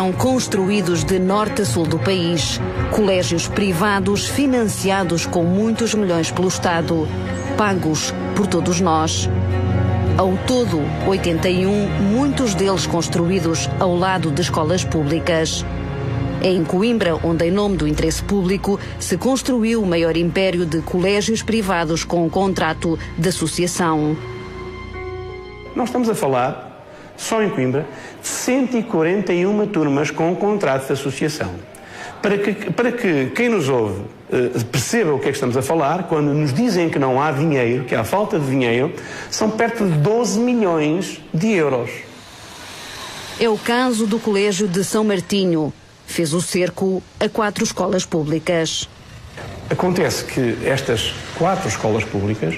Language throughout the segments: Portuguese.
Foram construídos de norte a sul do país. Colégios privados financiados com muitos milhões pelo Estado, pagos por todos nós. Ao todo, 81, muitos deles construídos ao lado de escolas públicas. É em Coimbra, onde, em nome do interesse público, se construiu o maior império de colégios privados com um contrato de associação. Nós estamos a falar, só em Coimbra, de 141 turmas com um contrato de associação. Para que quem nos ouve perceba o que é que estamos a falar, quando nos dizem que não há dinheiro, que há falta de dinheiro, são perto de 12 milhões de euros. É o caso do Colégio de São Martinho. Fez o cerco a 4 escolas públicas. Acontece que estas 4 escolas públicas,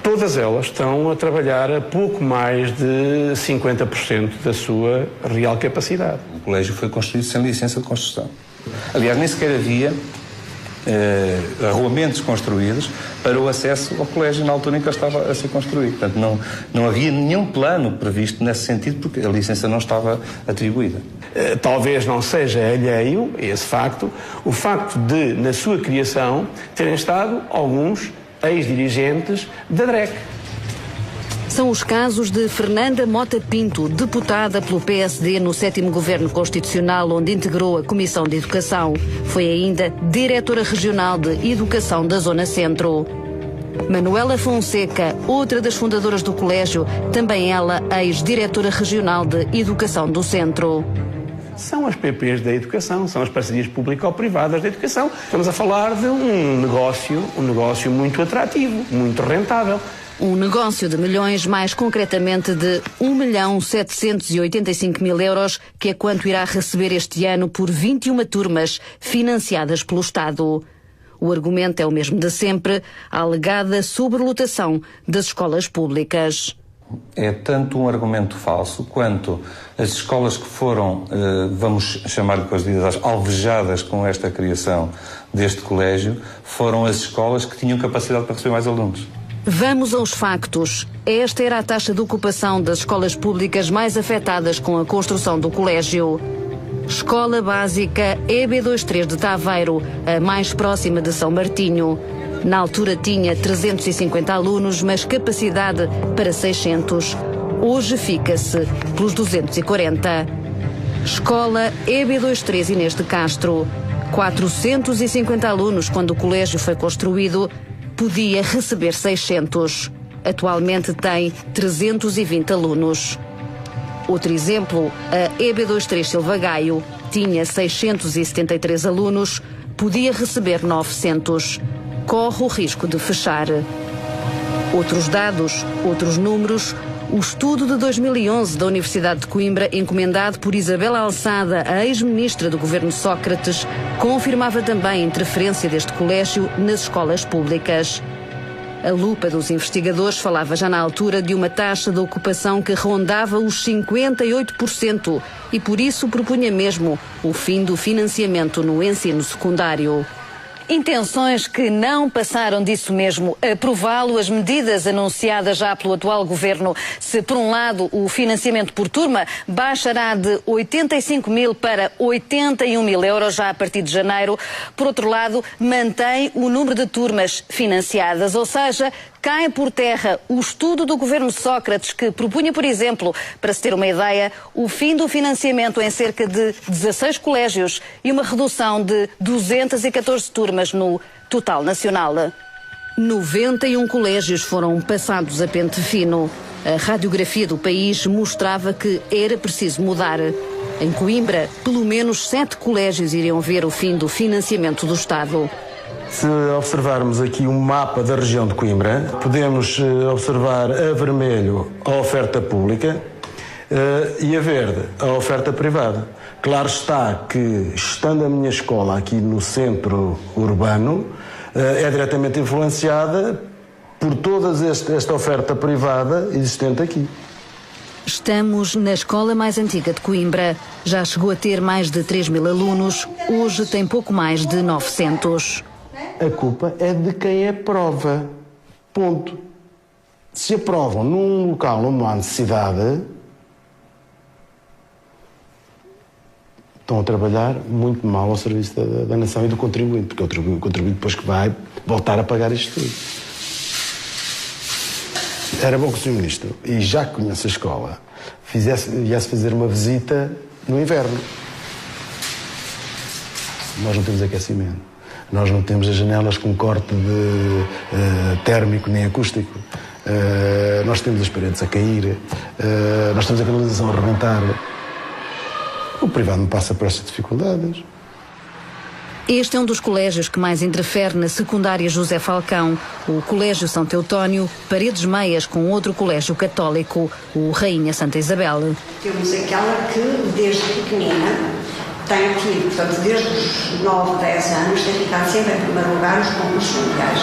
todas elas estão a trabalhar a pouco mais de 50% da sua real capacidade. O colégio foi construído sem licença de construção. Aliás, nem sequer havia arruamentos construídos para o acesso ao colégio na altura em que ele estava a ser construído. Portanto, não havia nenhum plano previsto nesse sentido, porque a licença não estava atribuída. Talvez não seja alheio a esse facto, o facto de, na sua criação, terem estado alguns ex-dirigentes da DREC. São os casos de Fernanda Mota Pinto, deputada pelo PSD no 7º Governo Constitucional, onde integrou a Comissão de Educação. Foi ainda diretora regional de Educação da Zona Centro. Manuela Fonseca, outra das fundadoras do colégio, também ela ex-diretora regional de Educação do Centro. São as PPs da educação, são as parcerias público-privadas da educação. Estamos a falar de um negócio muito atrativo, muito rentável. Um negócio de milhões, mais concretamente de 1.785.000 euros, que é quanto irá receber este ano por 21 turmas financiadas pelo Estado. O argumento é o mesmo de sempre, a alegada sobrelotação das escolas públicas. É tanto um argumento falso quanto as escolas que foram, vamos chamar-lhe com as devidas alvejadas com esta criação deste colégio, foram as escolas que tinham capacidade para receber mais alunos. Vamos aos factos. Esta era a taxa de ocupação das escolas públicas mais afetadas com a construção do colégio. Escola Básica EB23 de Taveiro, a mais próxima de São Martinho. Na altura tinha 350 alunos, mas capacidade para 600. Hoje fica-se pelos 240. Escola EB23 Inês de Castro. 450 alunos quando o colégio foi construído. Podia receber 600. Atualmente tem 320 alunos. Outro exemplo, a EB23 Silva Gaio tinha 673 alunos, podia receber 900. Corre o risco de fechar. Outros dados, outros números. O estudo de 2011 da Universidade de Coimbra, encomendado por Isabela Alçada, a ex-ministra do governo Sócrates, confirmava também a interferência deste colégio nas escolas públicas. A lupa dos investigadores falava já na altura de uma taxa de ocupação que rondava os 58% e por isso propunha mesmo o fim do financiamento no ensino secundário. Intenções que não passaram disso mesmo. Aprová-lo, as medidas anunciadas já pelo atual governo, se por um lado o financiamento por turma baixará de 85.000 para 81.000 euros já a partir de janeiro, por outro lado mantém o número de turmas financiadas, ou seja, cai por terra o estudo do governo Sócrates que propunha, por exemplo, para se ter uma ideia, o fim do financiamento em cerca de 16 colégios e uma redução de 214 turmas no total nacional. 91 colégios foram passados a pente fino. A radiografia do país mostrava que era preciso mudar. Em Coimbra, pelo menos 7 colégios iriam ver o fim do financiamento do Estado. Se observarmos aqui um mapa da região de Coimbra, podemos observar a vermelho a oferta pública e a verde a oferta privada. Claro está que, estando a minha escola aqui no centro urbano, é diretamente influenciada por toda esta oferta privada existente aqui. Estamos na escola mais antiga de Coimbra. Já chegou a ter mais de 3.000 alunos, hoje tem pouco mais de 900. A culpa é de quem aprova. Ponto. Se aprovam num local onde não há necessidade, estão a trabalhar muito mal ao serviço da nação e do contribuinte, porque é o contribuinte depois que vai voltar a pagar isto tudo. Era bom que o Sr. Ministro, e já que conhece a escola, viesse fazer uma visita no inverno. Nós não temos aquecimento. Nós não temos as janelas com corte térmico nem acústico. Nós temos as paredes a cair. Nós temos a canalização a arrebentar. O privado não passa por estas dificuldades. Este é um dos colégios que mais interfere na secundária José Falcão, o Colégio São Teotónio, paredes meias com outro colégio católico, o Rainha Santa Isabel. Temos aquela que, desde pequenina, tem tido, portanto, desde os 9, 10 anos, tem ficado sempre em primeiro lugar nos concursos mundiais.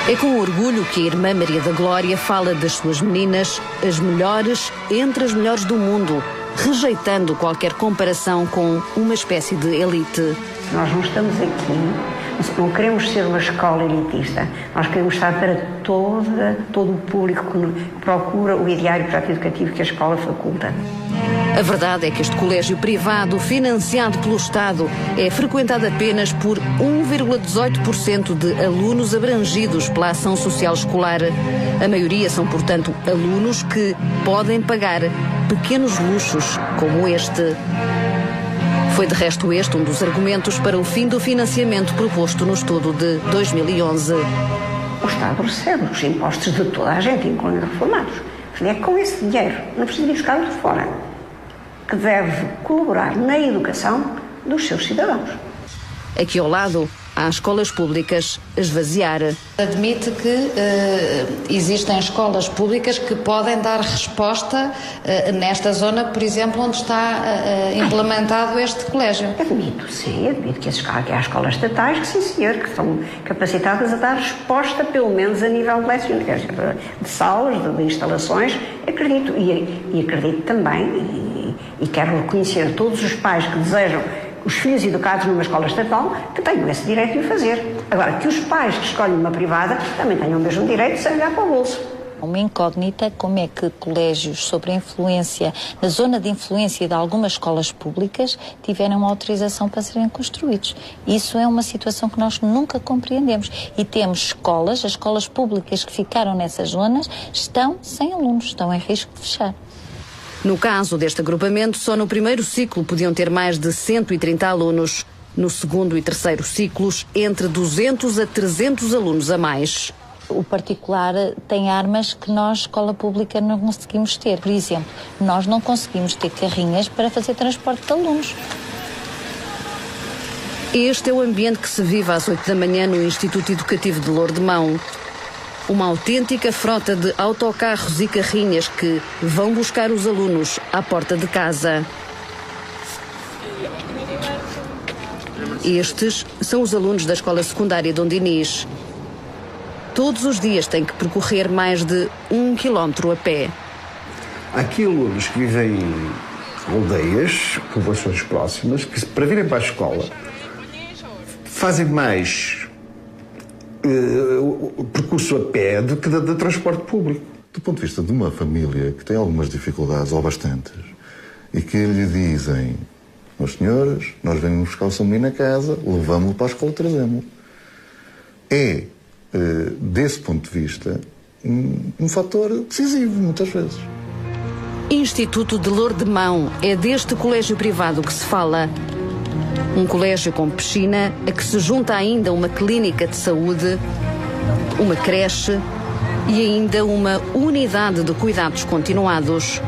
É com orgulho que a irmã Maria da Glória fala das suas meninas, as melhores entre as melhores do mundo, rejeitando qualquer comparação com uma espécie de elite. Nós não estamos aqui, não queremos ser uma escola elitista, nós queremos estar para todo o público que procura o ideário projeto educativo que a escola faculta. A verdade é que este colégio privado, financiado pelo Estado, é frequentado apenas por 1,18% de alunos abrangidos pela ação social escolar. A maioria são, portanto, alunos que podem pagar pequenos luxos como este. Foi, de resto, este um dos argumentos para o fim do financiamento proposto no estudo de 2011. O Estado recebe os impostos de toda a gente, incluindo reformados. É com esse dinheiro, não precisa ir buscar de fora, que deve colaborar na educação dos seus cidadãos. Aqui ao lado, há escolas públicas a esvaziar. Admite que existem escolas públicas que podem dar resposta nesta zona, por exemplo, onde está implementado este colégio? Admito, sim, admito que há escolas estatais que, sim senhor, que são capacitadas a dar resposta, pelo menos a nível de salas, de instalações, acredito. E acredito também, e quero reconhecer a todos os pais que desejam os filhos educados numa escola estatal que tenham esse direito de o fazer. Agora, que os pais que escolhem uma privada também tenham o mesmo direito sem olhar para o bolso. Uma incógnita, como é que colégios sobre a influência, na zona de influência de algumas escolas públicas, tiveram autorização para serem construídos. Isso é uma situação que nós nunca compreendemos. E temos escolas, as escolas públicas que ficaram nessas zonas, estão sem alunos, estão em risco de fechar. No caso deste agrupamento, só no primeiro ciclo podiam ter mais de 130 alunos. No segundo e terceiro ciclos, entre 200 a 300 alunos a mais. O particular tem armas que nós, escola pública, não conseguimos ter. Por exemplo, nós não conseguimos ter carrinhas para fazer transporte de alunos. Este é o ambiente que se vive às 8 da manhã no Instituto Educativo de Lourdemão. Uma autêntica frota de autocarros e carrinhas que vão buscar os alunos à porta de casa. Estes são os alunos da Escola Secundária Dom Dinis. Todos os dias têm que percorrer mais de 1 quilómetro a pé. Há aqui alunos que vivem em aldeias, populações próximas, que para virem para a escola fazem mais o percurso a pé do que de transporte público. Do ponto de vista de uma família que tem algumas dificuldades, ou bastantes, e que lhe dizem: meus senhores, nós venimos buscar o seu menino a casa, levamos-lo para a escola e trazemos-lo. É, desse ponto de vista, um fator decisivo, muitas vezes. Instituto de Lourdemão, é deste colégio privado que se fala. Um colégio com piscina, a que se junta ainda uma clínica de saúde, uma creche e ainda uma unidade de cuidados continuados.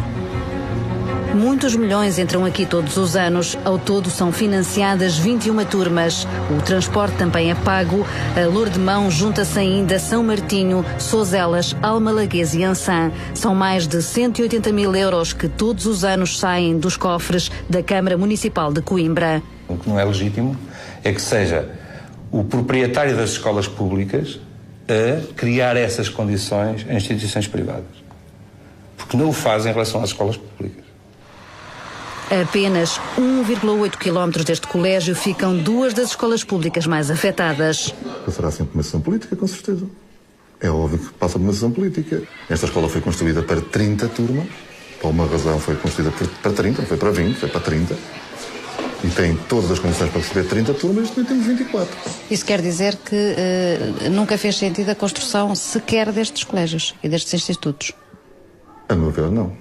Muitos milhões entram aqui todos os anos. Ao todo são financiadas 21 turmas. O transporte também é pago. A Lourdemão junta-se ainda São Martinho, Sozelas, Almalaguês e Ançã. São mais de 180 mil euros que todos os anos saem dos cofres da Câmara Municipal de Coimbra. O que não é legítimo é que seja o proprietário das escolas públicas a criar essas condições em instituições privadas. Porque não o faz em relação às escolas públicas. A apenas 1,8 quilómetros deste colégio ficam duas das escolas públicas mais afetadas. Passará sempre uma decisão política, com certeza. É óbvio que passa por uma decisão política. Esta escola foi construída para 30 turmas. Por uma razão foi construída para 30, não foi para 20, foi para 30. e tem todas as condições para receber 30 turmas, também temos 24. Isso quer dizer que nunca fez sentido a construção sequer destes colégios e destes institutos? A meu ver, não.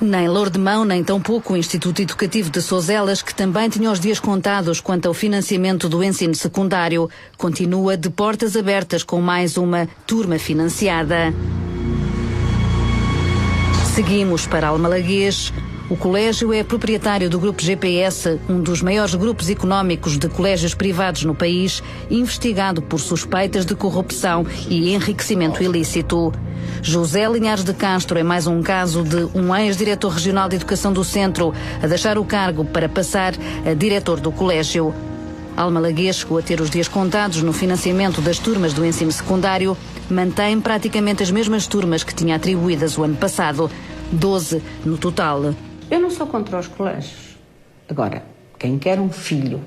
Nem Lourdemão, nem tampouco o Instituto Educativo de Sozelas, que também tinha os dias contados quanto ao financiamento do ensino secundário, continua de portas abertas com mais uma turma financiada. Seguimos para Almalaguês. O colégio é proprietário do Grupo GPS, um dos maiores grupos económicos de colégios privados no país, investigado por suspeitas de corrupção e enriquecimento ilícito. José Linhares de Castro é mais um caso de um ex-diretor regional de educação do centro a deixar o cargo para passar a diretor do colégio. Almalaguês chegou a ter os dias contados no financiamento das turmas do ensino secundário, mantém praticamente as mesmas turmas que tinha atribuídas o ano passado, 12 no total. Eu não sou contra os colégios. Agora, quem quer um filho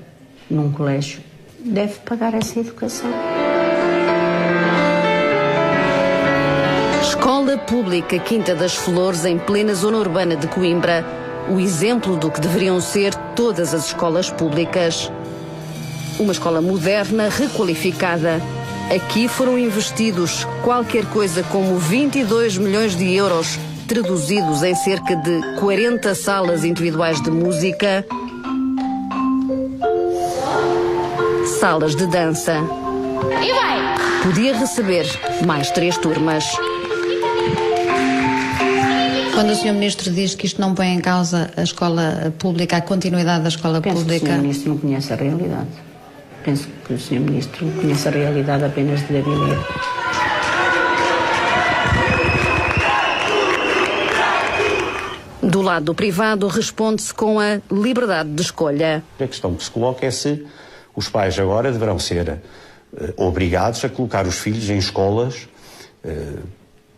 num colégio deve pagar essa educação. Escola Pública Quinta das Flores, em plena zona urbana de Coimbra. O exemplo do que deveriam ser todas as escolas públicas. Uma escola moderna, requalificada. Aqui foram investidos qualquer coisa como 22 milhões de euros, traduzidos em cerca de 40 salas individuais de música, salas de dança. Podia receber mais 3 turmas. Quando o Sr. Ministro diz que isto não põe em causa a escola pública, a continuidade da escola pública... Penso que o Sr. Ministro não conhece a realidade. Penso que o Sr. Ministro conhece a realidade apenas de Gabriel. Do lado do privado, responde-se com a liberdade de escolha. A questão que se coloca é se os pais agora deverão ser obrigados a colocar os filhos em escolas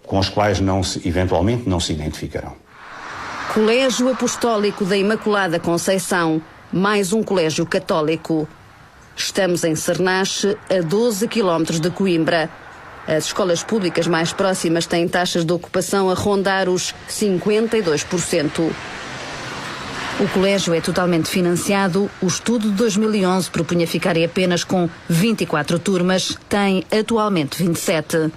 com as quais eventualmente não se identificarão. Colégio Apostólico da Imaculada Conceição, mais um colégio católico. Estamos em Cernache, a 12 quilómetros de Coimbra. As escolas públicas mais próximas têm taxas de ocupação a rondar os 52%. O colégio é totalmente financiado. O estudo de 2011 propunha ficar apenas com 24 turmas, tem atualmente 27.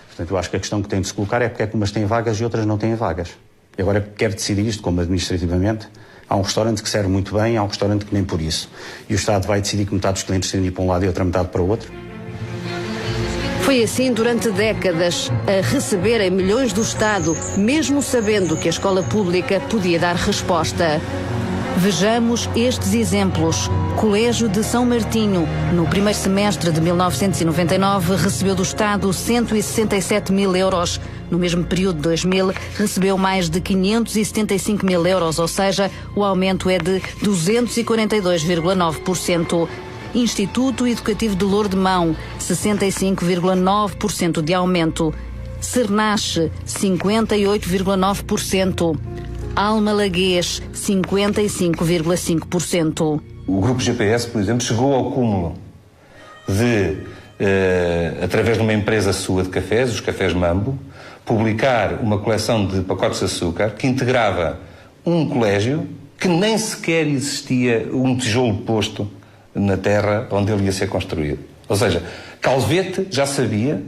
Portanto, eu acho que a questão que tem de se colocar é porque é que umas têm vagas e outras não têm vagas. E agora quero decidir isto como administrativamente. Há um restaurante que serve muito bem, há um restaurante que nem por isso. E o Estado vai decidir que metade dos clientes têm de ir para um lado e outra metade para o outro? Foi assim durante décadas, a receber milhões do Estado, mesmo sabendo que a escola pública podia dar resposta. Vejamos estes exemplos. Colégio de São Martinho, no primeiro semestre de 1999, recebeu do Estado 167 mil euros. No mesmo período de 2000, recebeu mais de 575 mil euros, ou seja, o aumento é de 242,9%. Instituto Educativo de Lourdemão, 65,9% de aumento. Cernache, 58,9%. Almalaguês, 55,5%. O Grupo GPS, por exemplo, chegou ao cúmulo de, através de uma empresa sua de cafés, os Cafés Mambo, publicar uma coleção de pacotes de açúcar que integrava um colégio que nem sequer existia um tijolo posto na terra onde ele ia ser construído. Ou seja, Calvete já sabia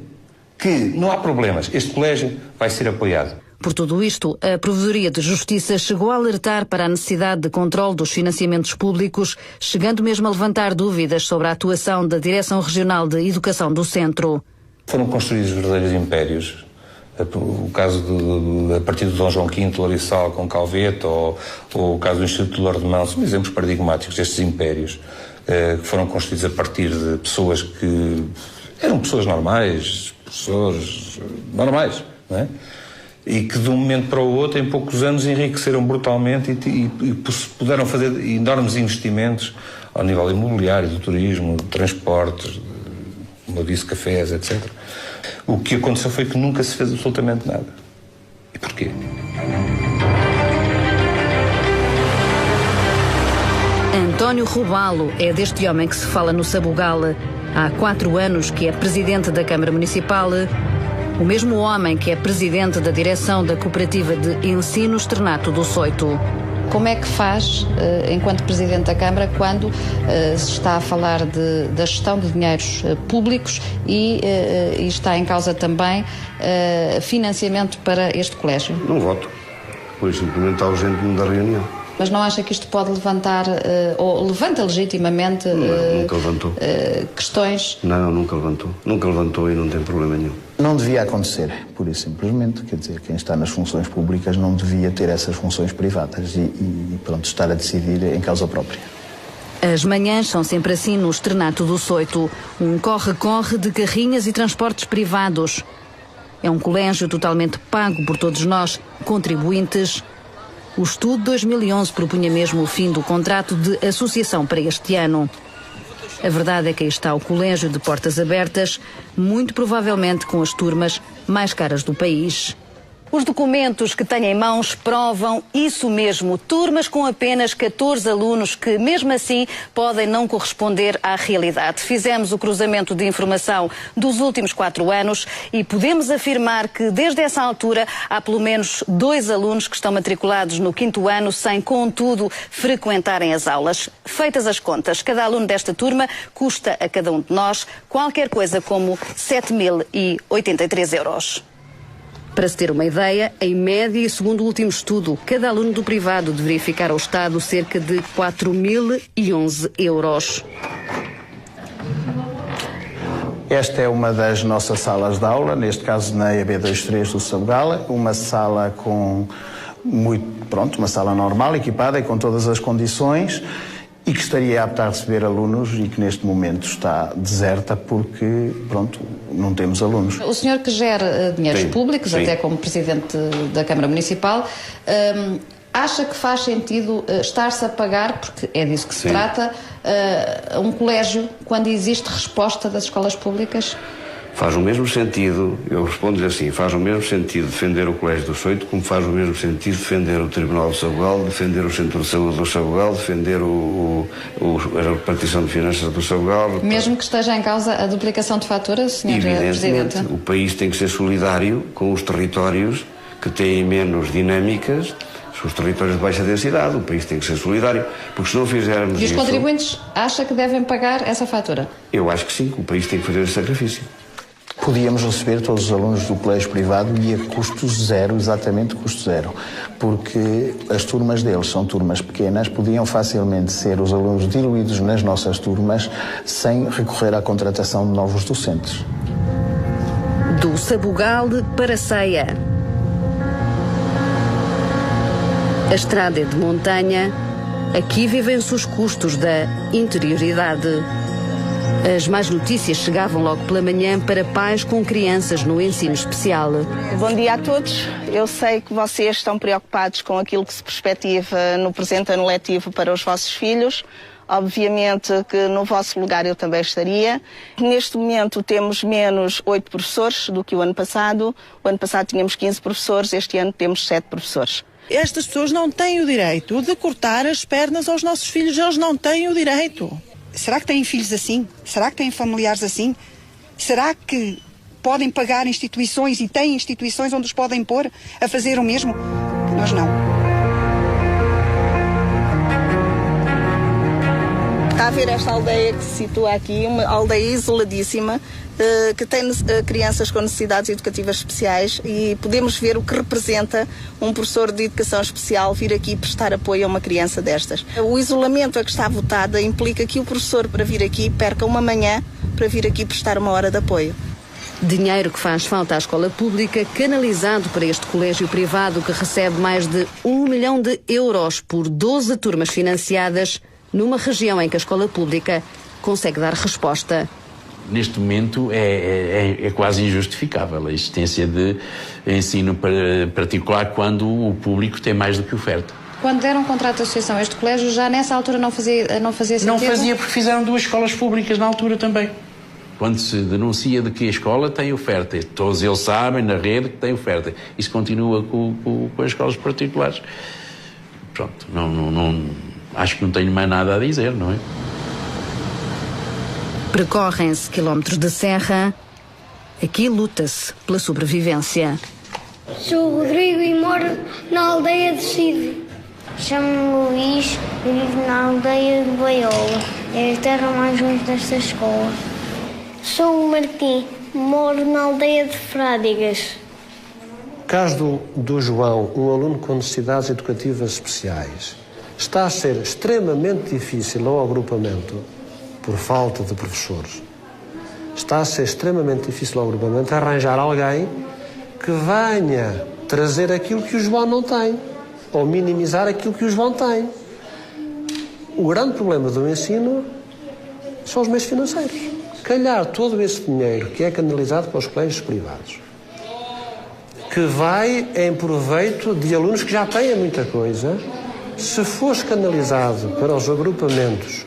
que não há problemas, este colégio vai ser apoiado. Por tudo isto, a Provedoria de Justiça chegou a alertar para a necessidade de controle dos financiamentos públicos, chegando mesmo a levantar dúvidas sobre a atuação da Direção Regional de Educação do Centro. Foram construídos verdadeiros impérios. O caso a partir do Dom João V, Lorissal com Calvete, ou o caso do Instituto de Lourdemão, são exemplos paradigmáticos destes impérios que foram construídos a partir de pessoas que eram pessoas normais, professores normais, não é? E que de um momento para o outro, em poucos anos, enriqueceram brutalmente e puderam fazer enormes investimentos ao nível imobiliário, do turismo, de transportes, como eu disse, cafés, etc. O que aconteceu foi que nunca se fez absolutamente nada. E porquê? António Robalo é deste homem que se fala no Sabugal. Há 4 anos que é presidente da Câmara Municipal. O mesmo homem que é presidente da direção da Cooperativa de Ensino Externato do Soito. Como é que faz, enquanto Presidente da Câmara, quando se está a falar da gestão de dinheiros públicos e está em causa também financiamento para este colégio? Não voto, pois simplesmente ausente-me da reunião. Mas não acha que isto pode levantar, ou levanta legitimamente nunca levantou. Questões? Não, nunca levantou. Nunca levantou e não tem problema nenhum. Não devia acontecer, pura e simplesmente. Quer dizer, quem está nas funções públicas não devia ter essas funções privadas e pronto, estar a decidir em causa própria. As manhãs são sempre assim no Externato do Soito. Um corre-corre de carrinhas e transportes privados. É um colégio totalmente pago por todos nós, contribuintes. O estudo de 2011 propunha mesmo o fim do contrato de associação para este ano. A verdade é que aí está o colégio de portas abertas, muito provavelmente com as turmas mais caras do país. Os documentos que tenho em mãos provam isso mesmo. Turmas com apenas 14 alunos que, mesmo assim, podem não corresponder à realidade. Fizemos o cruzamento de informação dos últimos 4 anos e podemos afirmar que, desde essa altura, há pelo menos 2 alunos que estão matriculados no 5º ano sem, contudo, frequentarem as aulas. Feitas as contas, cada aluno desta turma custa a cada um de nós qualquer coisa como 7.083 euros. Para se ter uma ideia, em média e segundo o último estudo, cada aluno do privado deveria ficar ao Estado cerca de 4.011 euros. Esta é uma das nossas salas de aula, neste caso na EB23 do Sabugala, uma sala com uma sala normal, equipada e com todas as condições, e que estaria apta a receber alunos e que neste momento está deserta porque, não temos alunos. O senhor que gera dinheiros públicos, até como Presidente da Câmara Municipal, acha que faz sentido estar-se a pagar, porque é disso que se trata, um colégio quando existe resposta das escolas públicas? Faz o mesmo sentido, eu respondo-lhe assim, faz o mesmo sentido defender o Colégio do Soito, como faz o mesmo sentido defender o Tribunal do Sabugal, defender o Centro de Saúde do Sabugal, defender a repartição de finanças do Sabugal. Mesmo que esteja em causa a duplicação de fatura, Sr. Presidente? O país tem que ser solidário com os territórios que têm menos dinâmicas, os territórios de baixa densidade. O país tem que ser solidário, porque se não fizermos isso... E os contribuintes acham que devem pagar essa fatura? Eu acho que sim, que o país tem que fazer esse sacrifício. Podíamos receber todos os alunos do colégio privado e a custo zero, exatamente custo zero, porque as turmas deles são turmas pequenas, podiam facilmente ser os alunos diluídos nas nossas turmas sem recorrer à contratação de novos docentes. Do Sabugal para Ceia. A estrada é de montanha, aqui vivem-se os custos da interioridade. As más notícias chegavam logo pela manhã para pais com crianças no ensino especial. Bom dia a todos. Eu sei que vocês estão preocupados com aquilo que se perspectiva no presente ano letivo para os vossos filhos. Obviamente que no vosso lugar eu também estaria. Neste momento temos menos 8 professores do que o ano passado. O ano passado tínhamos 15 professores, este ano temos 7 professores. Estas pessoas não têm o direito de cortar as pernas aos nossos filhos, eles não têm o direito. Será que têm filhos assim? Será que têm familiares assim? Será que podem pagar instituições e têm instituições onde os podem pôr a fazer o mesmo? Nós não. Está a ver esta aldeia que se situa aqui, uma aldeia isoladíssima, que tem crianças com necessidades educativas especiais, e podemos ver o que representa um professor de educação especial vir aqui prestar apoio a uma criança destas. O isolamento a que está votada implica que o professor, para vir aqui, perca uma manhã para vir aqui prestar uma hora de apoio. Dinheiro que faz falta à escola pública, canalizado para este colégio privado que recebe mais de 1 milhão de euros por 12 turmas financiadas, numa região em que a escola pública consegue dar resposta. Neste momento é quase injustificável a existência de ensino particular quando o público tem mais do que oferta. Quando deram um contrato de associação a este colégio, já nessa altura não fazia sentido? Não fazia, porque fizeram 2 escolas públicas na altura também. Quando se denuncia de que a escola tem oferta, todos eles sabem na rede que tem oferta. Isso continua com as escolas particulares. Pronto, acho que não tenho mais nada a dizer, não é? Percorrem-se quilómetros de serra. Aqui luta-se pela sobrevivência. Sou o Rodrigo e moro na aldeia de Cid. Chamo-me Luís e vivo na aldeia de Baiola. É a terra mais longe desta escola. Sou o Martim, moro na aldeia de Frádigas. Caso do João, um aluno com necessidades educativas especiais, está a ser extremamente difícil ao agrupamento, por falta de professores, está a ser extremamente difícil ao agrupamento arranjar alguém que venha trazer aquilo que o João não tem, ou minimizar aquilo que o João tem. O grande problema do ensino são os meios financeiros. Calhar todo esse dinheiro que é canalizado para os colégios privados, que vai em proveito de alunos que já têm muita coisa, se fosse canalizado para os agrupamentos,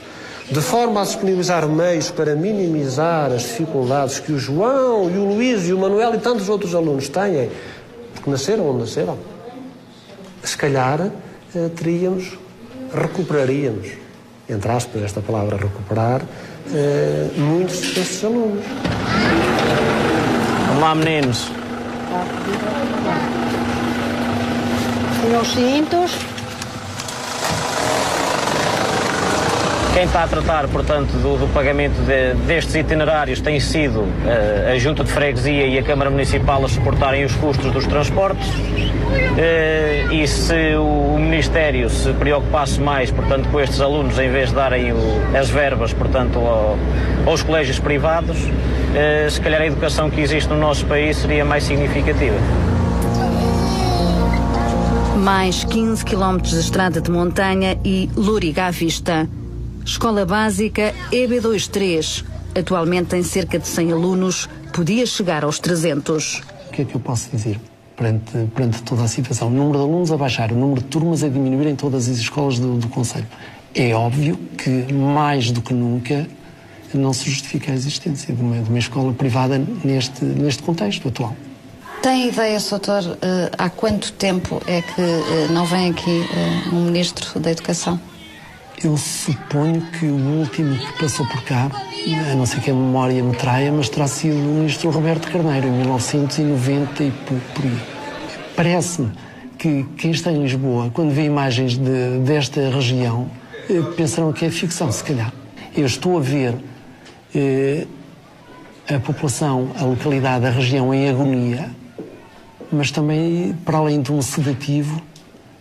de forma a disponibilizar meios para minimizar as dificuldades que o João e o Luís e o Manuel e tantos outros alunos têm, porque nasceram onde nasceram, se calhar recuperaríamos, entre aspas, esta palavra recuperar, muitos desses alunos. Vamos lá, meninos. Tenham os cintos. Quem está a tratar, portanto, do pagamento destes itinerários tem sido a Junta de Freguesia e a Câmara Municipal a suportarem os custos dos transportes. E se o Ministério se preocupasse mais, portanto, com estes alunos, em vez de darem as verbas, portanto, aos colégios privados, se calhar a educação que existe no nosso país seria mais significativa. Mais 15 km de estrada de montanha e Loriga à vista. Escola Básica EB23. Atualmente tem cerca de 100 alunos, podia chegar aos 300. O que é que eu posso dizer perante toda a situação? O número de alunos a baixar, o número de turmas a diminuir em todas as escolas do concelho. É óbvio que, mais do que nunca, não se justifica a existência de uma escola privada neste contexto atual. Tem ideia, Sr. Doutor, há quanto tempo é que não vem aqui um Ministro da Educação? Eu suponho que o último que passou por cá, a não ser que a memória me traia, mas terá sido o Ministro Roberto Carneiro, em 1990 e por aí. Parece-me que quem está em Lisboa, quando vê imagens desta região, pensarão que é ficção, se calhar. Eu estou a ver a população, a localidade, a região em agonia, mas também, para além de um sedativo,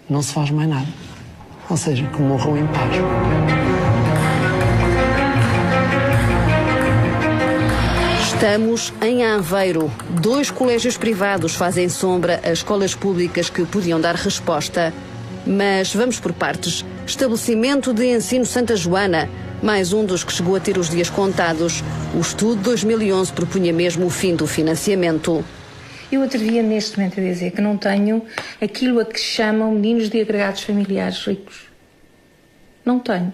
não se faz mais nada. Ou seja, que morram em paz. Estamos em Aveiro. 2 colégios privados fazem sombra às escolas públicas que podiam dar resposta. Mas vamos por partes. Estabelecimento de Ensino Santa Joana, mais um dos que chegou a ter os dias contados. O estudo de 2011 propunha mesmo o fim do financiamento. Eu atrevia neste momento a dizer que não tenho aquilo a que chamam meninos de agregados familiares ricos. Não tenho.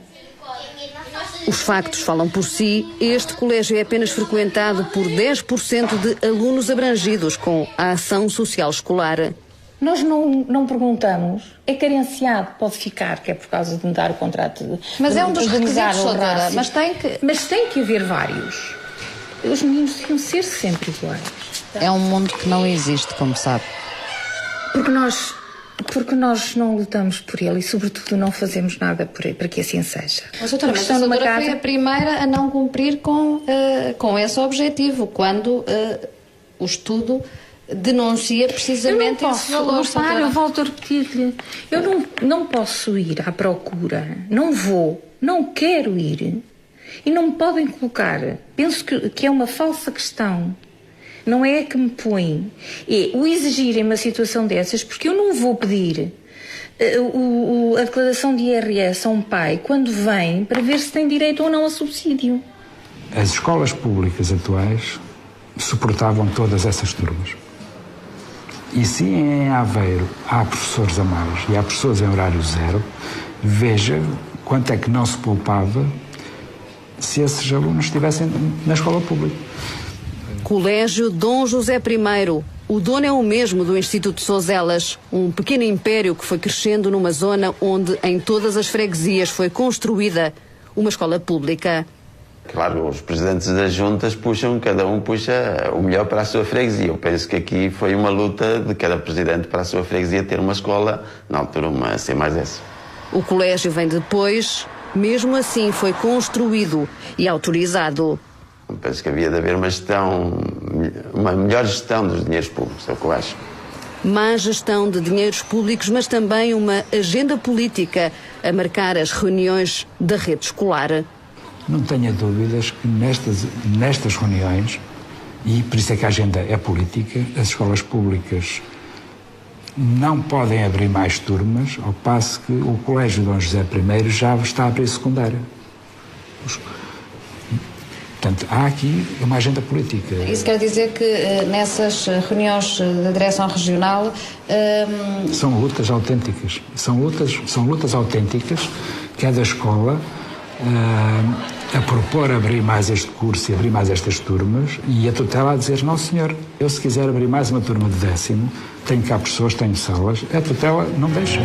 Os factos falam por si. Este colégio é apenas frequentado por 10% de alunos abrangidos com a ação social escolar. Nós não perguntamos, é carenciado, pode ficar, que é por causa de mudar o contrato de... Mas é um dos requisitos, doutora, mas tem que haver vários. Os meninos deviam ser sempre iguais. É um mundo que não existe, como sabe. Porque nós não lutamos por ele e, sobretudo, não fazemos nada por ele, para que assim seja. Mas, doutora, a doutora foi a primeira a não cumprir com esse objetivo, quando o estudo denuncia precisamente esse valor. Eu volto a repetir-lhe. Eu não posso ir à procura. Não vou. Não quero ir. E não me podem colocar. Penso que é uma falsa questão. Não é que me põe. É o exigirem uma situação dessas, porque eu não vou pedir a declaração de IRS a um pai quando vem para ver se tem direito ou não a subsídio. As escolas públicas atuais suportavam todas essas turmas. E se em Aveiro há professores a mais e há professores em horário zero, veja quanto é que não se poupava se esses alunos estivessem na escola pública. Colégio Dom José I. O dono é o mesmo do Instituto Sozelas, um pequeno império que foi crescendo numa zona onde em todas as freguesias foi construída uma escola pública. Claro, os presidentes das juntas cada um puxa o melhor para a sua freguesia. Eu penso que aqui foi uma luta de cada presidente para a sua freguesia ter uma escola, na altura uma C+S. O colégio vem depois, mesmo assim foi construído e autorizado. Penso que havia de haver uma melhor gestão dos dinheiros públicos, é o que eu acho. Má gestão de dinheiros públicos, mas também uma agenda política a marcar as reuniões da rede escolar. Não tenha dúvidas que nestas reuniões, e por isso é que a agenda é política, as escolas públicas não podem abrir mais turmas, ao passo que o Colégio Dom José I já está a abrir secundária. Portanto, há aqui uma agenda política. Isso quer dizer que nessas reuniões da direção regional... São lutas autênticas. São lutas autênticas. Cada escola a propor abrir mais este curso e abrir mais estas turmas, e a tutela a dizer, não senhor, eu se quiser abrir mais uma turma de 10º, tenho cá pessoas, tenho salas, a tutela não deixa.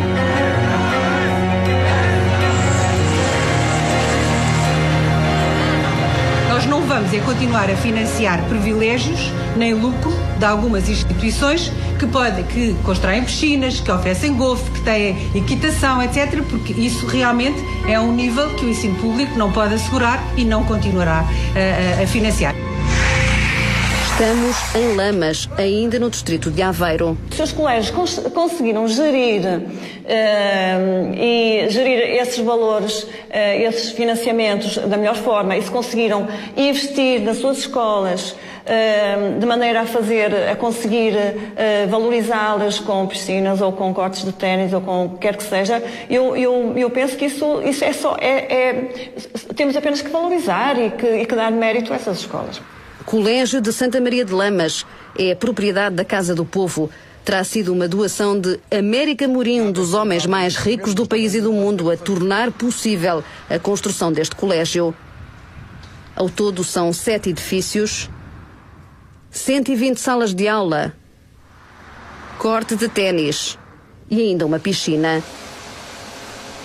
Nós não vamos continuar a financiar privilégios nem lucro de algumas instituições que constroem piscinas, que oferecem golfe, que têm equitação, etc., porque isso realmente é um nível que o ensino público não pode assegurar e não continuará a financiar. Estamos em Lamas, ainda no distrito de Aveiro. Se os colégios conseguiram gerir esses valores, esses financiamentos da melhor forma, e se conseguiram investir nas suas escolas de maneira a conseguir valorizá-las com piscinas ou com cortes de ténis ou com o que quer que seja, eu penso que isso temos apenas que valorizar e que dar mérito a essas escolas. Colégio de Santa Maria de Lamas é propriedade da Casa do Povo. Terá sido uma doação de América Morim, um dos homens mais ricos do país e do mundo, a tornar possível a construção deste colégio. Ao todo são 7 edifícios, 120 salas de aula, corte de ténis e ainda uma piscina.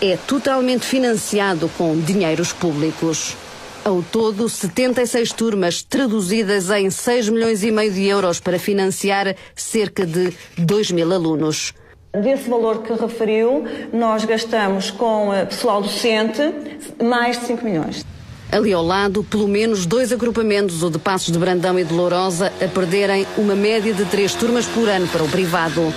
É totalmente financiado com dinheiros públicos. Ao todo, 76 turmas, traduzidas em 6,5 milhões de euros para financiar cerca de 2.000 alunos. Desse valor que referiu, nós gastamos com pessoal docente mais de 5 milhões. Ali ao lado, pelo menos 2 agrupamentos, o de Passos de Brandão e de Lourosa, a perderem uma média de 3 turmas por ano para o privado.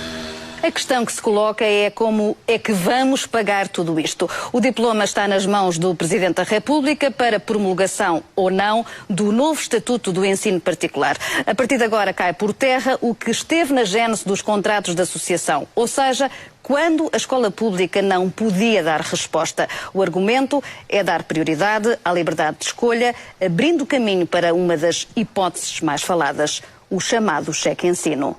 A questão que se coloca é como é que vamos pagar tudo isto. O diploma está nas mãos do Presidente da República para promulgação ou não do novo Estatuto do Ensino Particular. A partir de agora cai por terra o que esteve na gênese dos contratos de associação, ou seja, quando a escola pública não podia dar resposta. O argumento é dar prioridade à liberdade de escolha, abrindo caminho para uma das hipóteses mais faladas, o chamado cheque-ensino.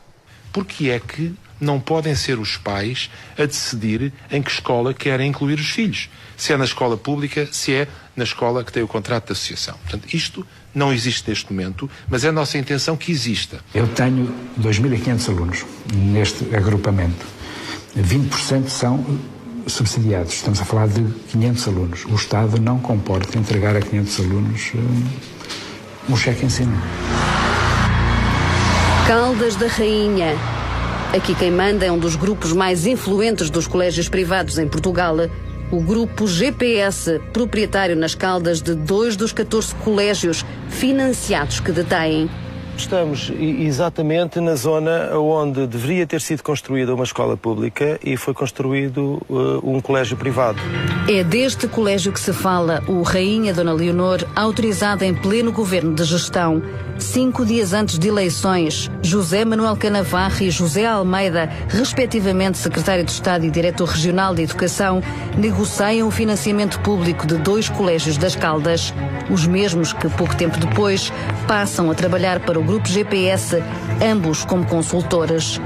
Porque é que não podem ser os pais a decidir em que escola querem incluir os filhos? Se é na escola pública, se é na escola que tem o contrato de associação. Portanto, isto não existe neste momento, mas é a nossa intenção que exista. Eu tenho 2.500 alunos neste agrupamento. 20% são subsidiados. Estamos a falar de 500 alunos. O Estado não comporta entregar a 500 alunos um cheque-ensino. Caldas da Rainha. Aqui quem manda é um dos grupos mais influentes dos colégios privados em Portugal. O grupo GPS, proprietário nas Caldas de 2 dos 14 colégios financiados que detêm. Estamos exatamente na zona onde deveria ter sido construída uma escola pública e foi construído um colégio privado. É deste colégio que se fala o Rainha Dona Leonor, autorizado em pleno governo de gestão. 5 dias antes de eleições, José Manuel Canavarro e José Almeida, respectivamente secretário de Estado e diretor regional de Educação, negociam o financiamento público de 2 colégios das Caldas. Os mesmos que, pouco tempo depois, passam a trabalhar para o Grupo GPS, ambos como consultores.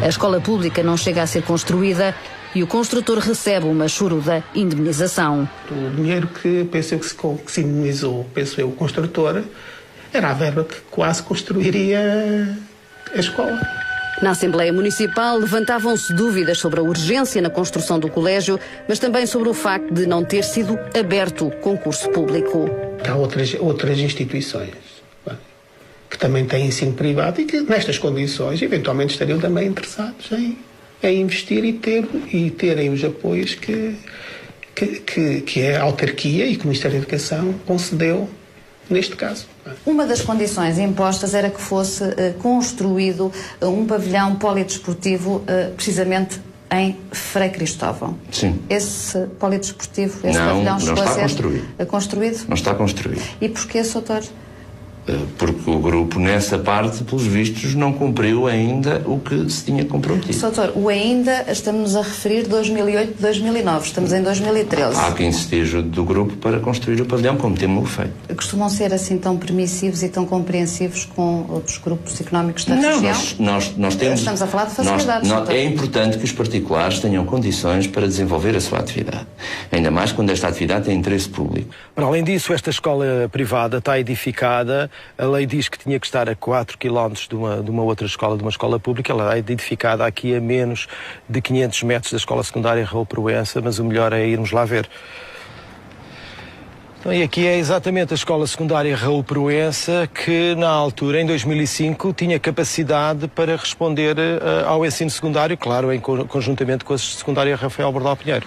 A escola pública não chega a ser construída e o construtor recebe uma choruda indemnização. O dinheiro que se indemnizou, penso eu, o construtor, era a verba que quase construiria a escola. Na Assembleia Municipal levantavam-se dúvidas sobre a urgência na construção do colégio, mas também sobre o facto de não ter sido aberto concurso público. Há outras instituições que também têm ensino privado e que, nestas condições, eventualmente estariam também interessados em investir e terem os apoios que que a autarquia e que o Ministério da Educação concedeu neste caso. Uma das condições impostas era que fosse construído um pavilhão polidesportivo precisamente em Frei Cristóvão. Sim. Esse polidesportivo, esse pavilhão chegou a ser construído? Não está construído. E porquê, Sr. Doutor? Porque o grupo, nessa parte, pelos vistos, não cumpriu ainda o que se tinha comprometido. Sr. Doutor, o ainda estamos a referir 2008-2009, estamos em 2013. Há que insistir junto do grupo para construir o pavilhão, como temos feito. Costumam ser assim tão permissivos e tão compreensivos com outros grupos económicos da região? Nós temos... Estamos a falar de facilidades. É importante que os particulares tenham condições para desenvolver a sua atividade. Ainda mais quando esta atividade tem interesse público. Para além disso, esta escola privada está edificada. A lei diz que tinha que estar a 4 km de uma outra escola, de uma escola pública. Ela é edificada aqui a menos de 500 metros da escola secundária Raul Proença, mas o melhor é irmos lá ver. Então, e aqui é exatamente a escola secundária Raul Proença, que na altura, em 2005, tinha capacidade para responder ao ensino secundário, claro, conjuntamente com a secundária Rafael Bordal Pinheiro.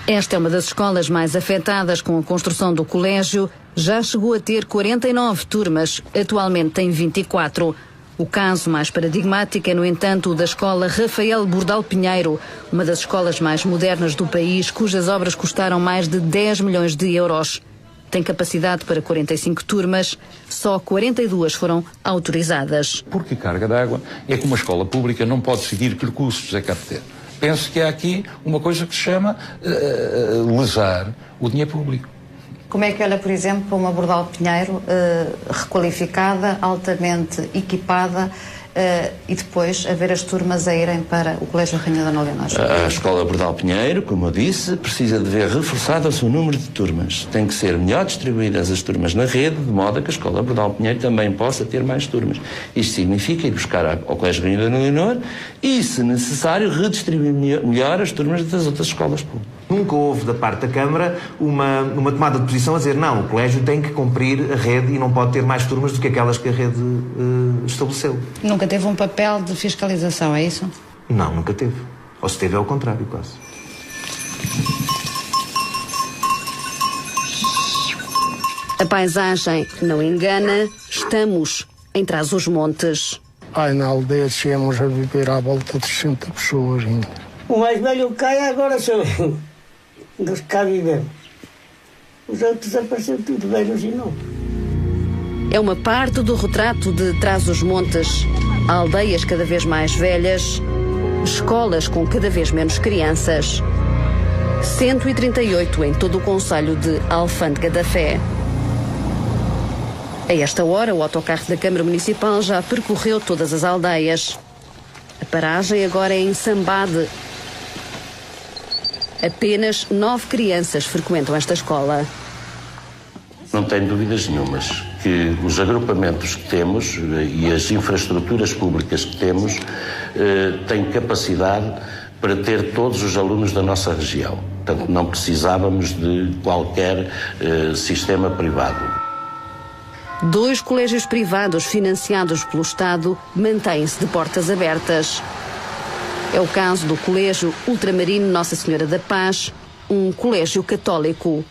Esta é uma das escolas mais afetadas com a construção do colégio. Já chegou a ter 49 turmas, atualmente tem 24. O caso mais paradigmático é, no entanto, o da escola Rafael Bordal Pinheiro, uma das escolas mais modernas do país, cujas obras custaram mais de 10 milhões de euros. Tem capacidade para 45 turmas, só 42 foram autorizadas. Porque carga d'água é que uma escola pública não pode decidir que recursos é que há de ter. Penso que há aqui uma coisa que se chama lesar o dinheiro público. Como é que olha, por exemplo, para uma Bordal Pinheiro requalificada, altamente equipada e depois a ver as turmas a irem para o Colégio Rainha Dona Leonor? A escola Bordal Pinheiro, como eu disse, precisa de ver reforçado o seu número de turmas. Tem que ser melhor distribuídas as turmas na rede, de modo a que a escola Bordal Pinheiro também possa ter mais turmas. Isto significa ir buscar ao Colégio Rainha Dona Leonor e, se necessário, redistribuir melhor as turmas das outras escolas públicas. Nunca houve da parte da Câmara uma tomada de posição a dizer não, o colégio tem que cumprir a rede e não pode ter mais turmas do que aquelas que a rede estabeleceu. Nunca teve um papel de fiscalização, é isso? Não, nunca teve. Ou se teve é o contrário, quase. A paisagem não engana, estamos em Trás-os-Montes. Na aldeia chegamos a viver à volta de 60 pessoas ainda. O mais velho que cai agora sou eu, dos que cá vivemos. Os outros desapareceram tudo, velhos e novos. É uma parte do retrato de Trás-os-Montes. Aldeias cada vez mais velhas, escolas com cada vez menos crianças. 138 em todo o concelho de Alfândega da Fé. A esta hora, o autocarro da Câmara Municipal já percorreu todas as aldeias. A paragem agora é em Sambade. Apenas 9 crianças frequentam esta escola. Não tenho dúvidas nenhumas que os agrupamentos que temos e as infraestruturas públicas que temos têm capacidade para ter todos os alunos da nossa região. Portanto, não precisávamos de qualquer sistema privado. 2 colégios privados financiados pelo Estado mantêm-se de portas abertas. É o caso do Colégio Ultramarino Nossa Senhora da Paz, um colégio católico.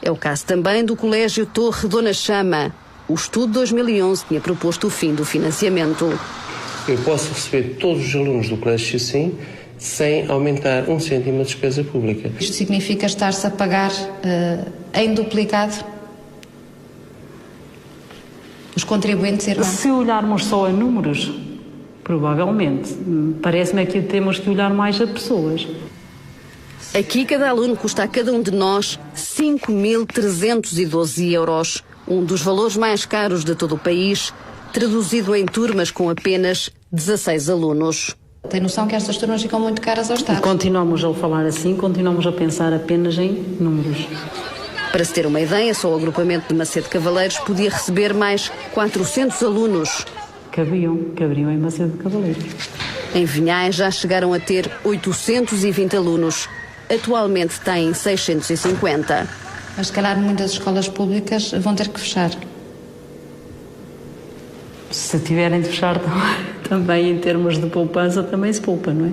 É o caso também do Colégio Torre Dona Chama. O estudo de 2011 tinha proposto o fim do financiamento. Eu posso receber todos os alunos do colégio assim, sem aumentar 1 cêntimo a despesa pública. Isto significa estar-se a pagar em duplicado? Os contribuintes irão? Se olharmos só a números, provavelmente. Parece-me que temos que olhar mais a pessoas. Aqui cada aluno custa a cada um de nós 5.312 euros, um dos valores mais caros de todo o país, traduzido em turmas com apenas 16 alunos. Tem noção que estas turmas ficam muito caras ao Estado? Continuamos a falar assim, continuamos a pensar apenas em números. Para se ter uma ideia, só o agrupamento de Macedo Cavaleiros podia receber mais 400 alunos. Caberiam em Macedo Cavaleiros. Em Vinhais já chegaram a ter 820 alunos. Atualmente têm 650. Mas se calhar muitas escolas públicas vão ter que fechar. Se tiverem de fechar, também. também em termos de poupança também se poupa, não é?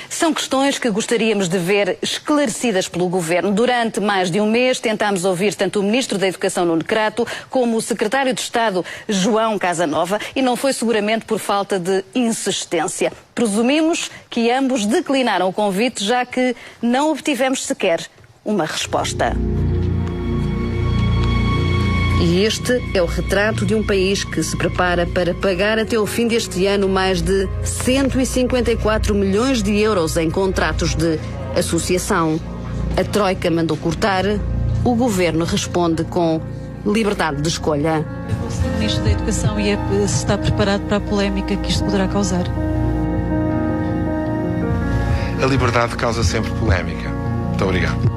São questões que gostaríamos de ver esclarecidas pelo Governo. Durante mais de um mês tentámos ouvir tanto o Ministro da Educação, Nuno Crato, como o Secretário de Estado, João Casanova, e não foi seguramente por falta de insistência. Presumimos que ambos declinaram o convite, já que não obtivemos sequer uma resposta. E este é o retrato de um país que se prepara para pagar até o fim deste ano mais de 154 milhões de euros em contratos de associação. A Troika mandou cortar, o Governo responde com liberdade de escolha. O Ministro da Educação se está preparado para a polémica que isto poderá causar. A liberdade causa sempre polémica. Muito obrigado.